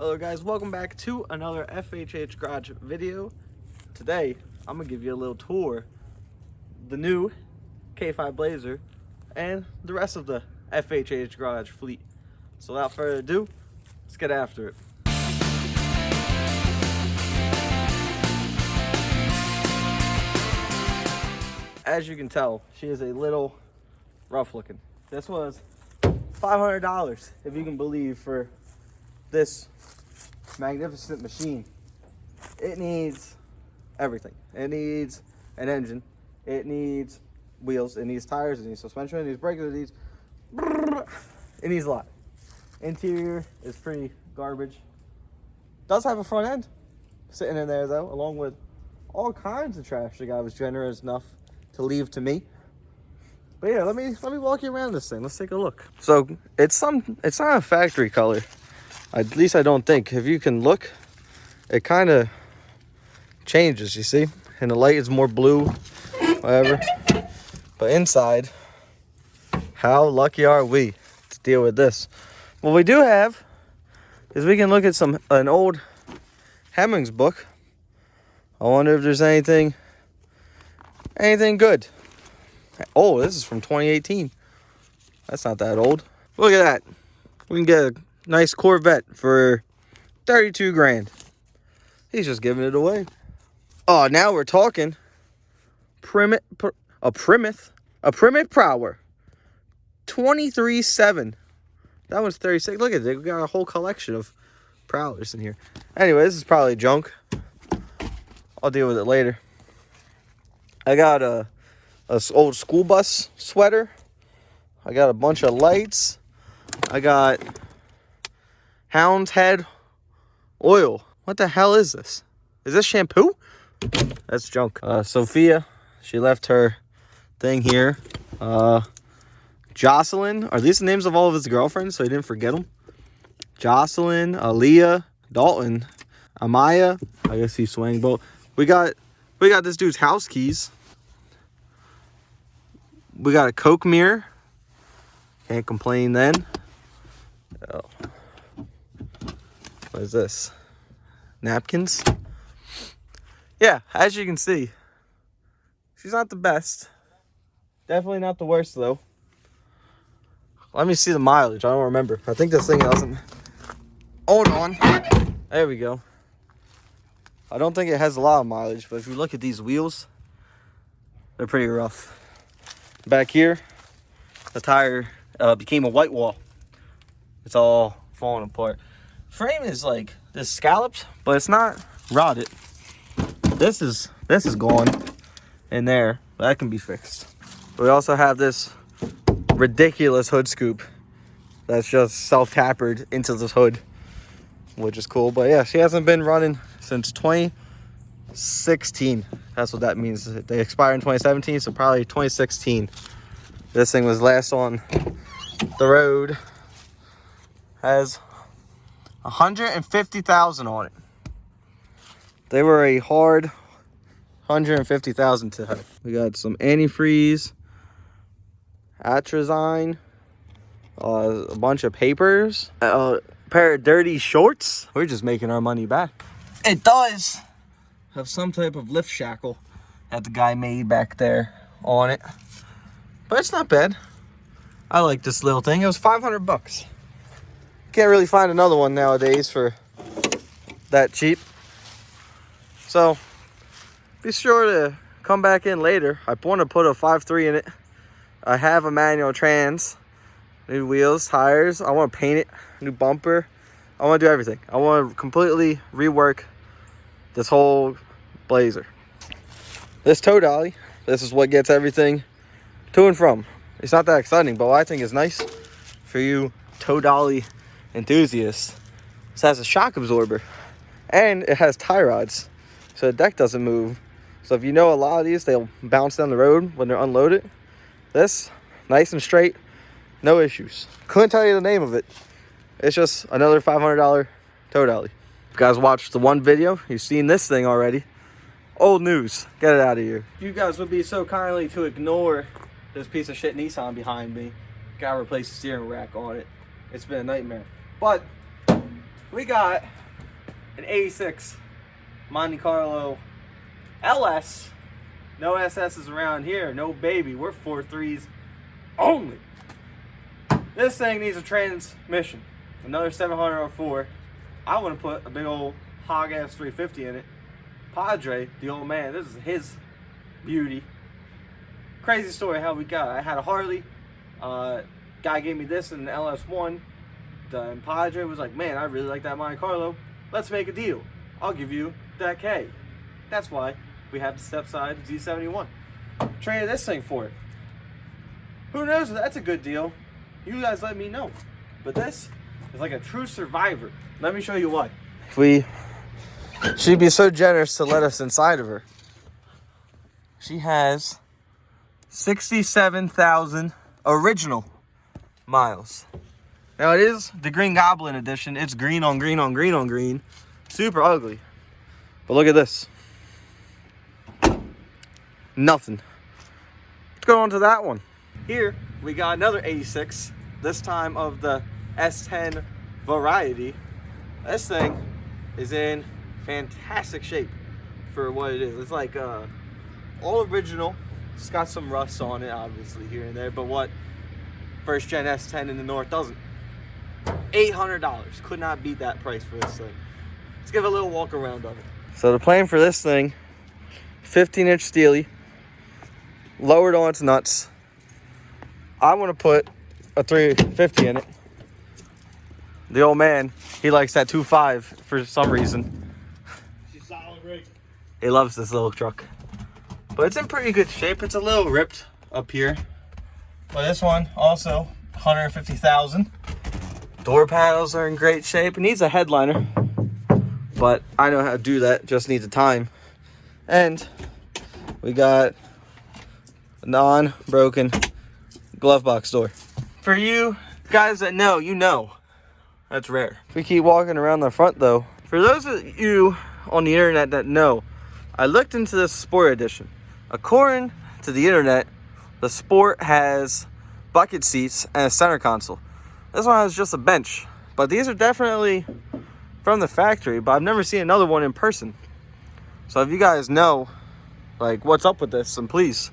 Hello guys, welcome back to another FHH garage video. Today, I'm gonna give you a little tour, the new K5 Blazer and the rest of the FHH garage fleet. So without further ado, let's get after it. As you can tell, she is a little rough looking. This was $500, if you can believe, for this magnificent machine. It needs everything. It needs an engine, it needs wheels, it needs tires, it needs suspension, it needs brakes, it needs a lot. Interior is pretty garbage. Does have a front end sitting in there though, along with all kinds of trash the guy was generous enough to leave to me. But yeah, let me walk you around this thing. Let's take a look. So it's not a factory color. At least I don't think. If you can look, it kind of changes, you see? And the light is more blue, whatever. But inside, how lucky are we to deal with this? What we do have is we can look at an old Hemmings book. I wonder if there's anything good. Oh, this is from 2018. That's not that old. Look at that. We can get a nice Corvette for 32 grand. He's just giving it away. Oh, now we're talking. A Plymouth Prowler. 23.7. That one's 36. Look at it. We got a whole collection of Prowlers in here. Anyway, this is probably junk. I'll deal with it later. I got a old school bus sweater. I got a bunch of lights. I got Hound's Head oil. What the hell is this? Is this shampoo? That's junk. Sophia, she left her thing here. Jocelyn, are these the names of all of his girlfriends so he didn't forget them? Jocelyn, Aaliyah, Dalton, Amaya. I guess he's swaying both. We got this dude's house keys. We got a Coke mirror. Can't complain then. Oh. What is this? Napkins? Yeah, as you can see, she's not the best. Definitely not the worst, though. Let me see the mileage. I don't remember. I think this thing doesn't. Hold on. There we go. I don't think it has a lot of mileage, but if you look at these wheels, they're pretty rough. Back here, the tire became a white wall. It's all falling apart. Frame is like this scalloped, but it's not rotted. This is gone in there. That can be fixed. We also have this ridiculous hood scoop that's just self-tapered into this hood, which is cool. But yeah, she hasn't been running since 2016. That's what that means. They expired in 2017, so probably 2016. This thing was last on the road. Has 150,000 on it. They were a hard 150,000 to have. We got some antifreeze, atrazine, a bunch of papers, a pair of dirty shorts. We're just making our money back. It does have some type of lift shackle that the guy made back there on it, but it's not bad. I like this little thing. It was 500 bucks. Can't really find another one nowadays for that cheap. So be sure to come back in later. I want to put a 5.3 in it. I have a manual trans, new wheels, tires. I want to paint it, new bumper. I want to do everything. I want to completely rework this whole Blazer. This tow dolly, this is what gets everything to and from. It's not that exciting, but what I think is nice for you tow dolly enthusiasts, it has a shock absorber and it has tie rods, so the deck doesn't move. So if you know a lot of these, they'll bounce down the road when they're unloaded. This, nice and straight, no issues. Couldn't tell you the name of it. It's just another $500 tow dolly. If you guys watched the one video, you've seen this thing already. Old news. Get it out of here. You guys would be so kindly to ignore this piece of shit Nissan behind me. Gotta replace the steering rack on it. It's been a nightmare. But we got an 86 Monte Carlo LS. No SS's around here. No baby. We're 4.3s only. This thing needs a transmission. Another 700R4. I want to put a big old hog ass 350 in it. Padre, the old man, this is his beauty. Crazy story how we got it. I had a Harley. Guy gave me this in the LS1. And Padre was like, man, I really like that Monte Carlo. Let's make a deal. I'll give you that K. That's why we have the step side Z71. Traded this thing for it. Who knows if that's a good deal? You guys let me know. But this is like a true survivor. Let me show you why. She'd be so generous to let us inside of her. She has 67,000 original miles. Now it is the Green Goblin edition. It's green on green on green on green. Super ugly. But look at this. Nothing. Let's go on to that one. Here we got another 86. This time of the S10 variety. This thing is in fantastic shape for what it is. It's like all original. It's got some rust on it, obviously, here and there. But what first gen S10 in the North doesn't. $800. Could not beat that price for this thing. Let's give a little walk around of it. So the plan for this thing, 15-inch steely, lowered on its nuts. I want to put a 350 in it. The old man, he likes that 2.5 for some reason. She's solid rig. He loves this little truck. But it's in pretty good shape. It's a little ripped up here. But this one also 150,000. Door panels are in great shape. It needs a headliner, but I know how to do that. Just needs the time. And we got a non-broken glove box door. For you guys that know, you know. That's rare. If we keep walking around the front though, for those of you on the internet that know, I looked into this Sport Edition. According to the internet, the Sport has bucket seats and a center console. This one has just a bench, but these are definitely from the factory, but I've never seen another one in person. So if you guys know, like, what's up with this, then please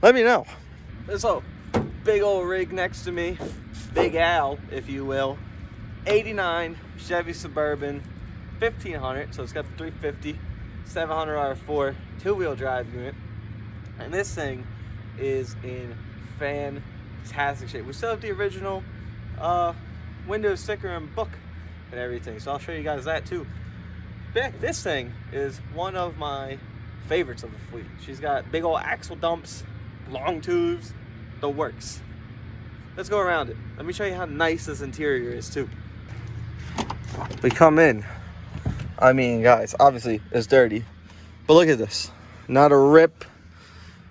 let me know. This whole big old rig next to me, Big Al, if you will, 89 Chevy Suburban, 1500, so it's got the 350, 700R4 two-wheel drive unit, and this thing is in fantastic shape. We still have the original Windows sticker and book and everything, so I'll show you guys that too. This thing is one of my favorites of the fleet. She's got big old axle dumps, long tubes, the works. Let's go around it. Let me show you how nice this interior is too. We come in, I mean guys, obviously it's dirty, but look at this. Not a rip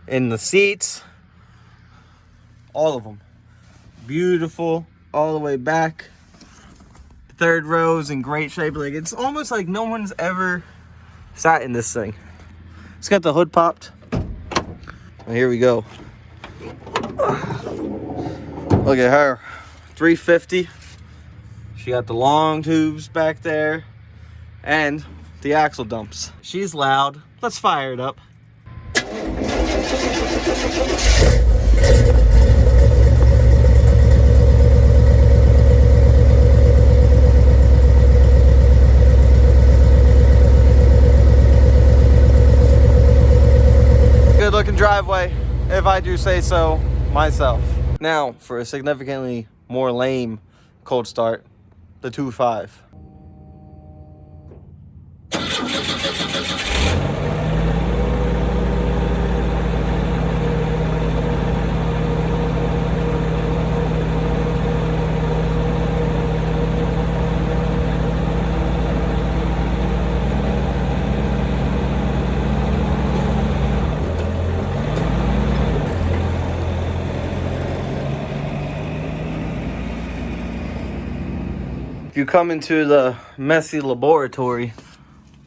in the seats. All of them beautiful all the way back. Third row's in great shape. Like, it's almost like no one's ever sat in this thing. It's got the hood popped. Well, here we go. Look at her, 350. She got the long tubes back there and the axle dumps. She's loud. Let's fire it up. Good looking driveway, if I do say so myself. Now for a significantly more lame cold start, the 2.5. If you come into the messy laboratory,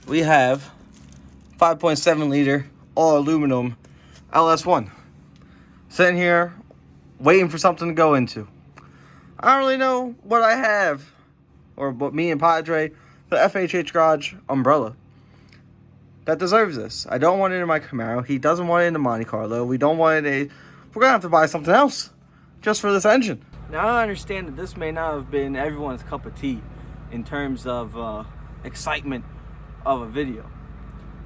we have 5.7 liter all aluminum LS1 sitting here waiting for something to go into. I don't really know what I have or me and Padre, the FHH Garage umbrella that deserves this. I don't want it in my Camaro. He doesn't want it in the Monte Carlo. We don't want it. We're gonna have to buy something else just for this engine. Now I understand that this may not have been everyone's cup of tea in terms of excitement of a video,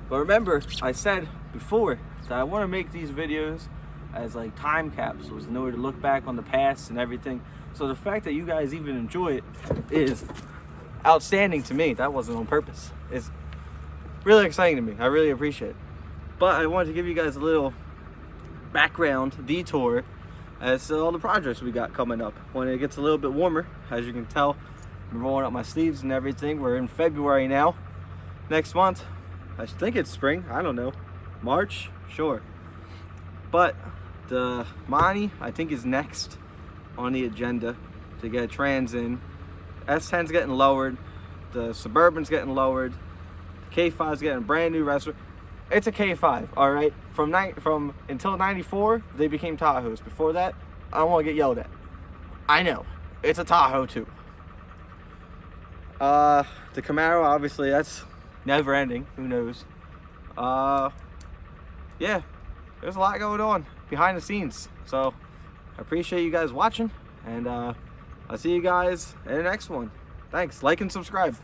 but remember I said before that I want to make these videos as like time capsules in order to look back on the past and everything. So the fact that you guys even enjoy it is outstanding to me. That wasn't on purpose. It's really exciting to me. I really appreciate it. But I wanted to give you guys a little background detour as to all the projects we got coming up when it gets a little bit warmer. As you can tell, I'm rolling up my sleeves and everything. We're in February now. Next month, I think it's spring. I don't know. March? Sure. But the Monte, I think, is next on the agenda to get trans in. S10's getting lowered. The Suburban's getting lowered. The K5's getting a brand new restaurant. It's a K5, all right? From until 94, they became Tahoes. Before that, I don't want to get yelled at. I know. It's a Tahoe too. The Camaro, obviously, that's never ending. Who knows? Yeah, there's a lot going on behind the scenes. So I appreciate you guys watching, and I'll see you guys in the next one. Thanks. Like and subscribe.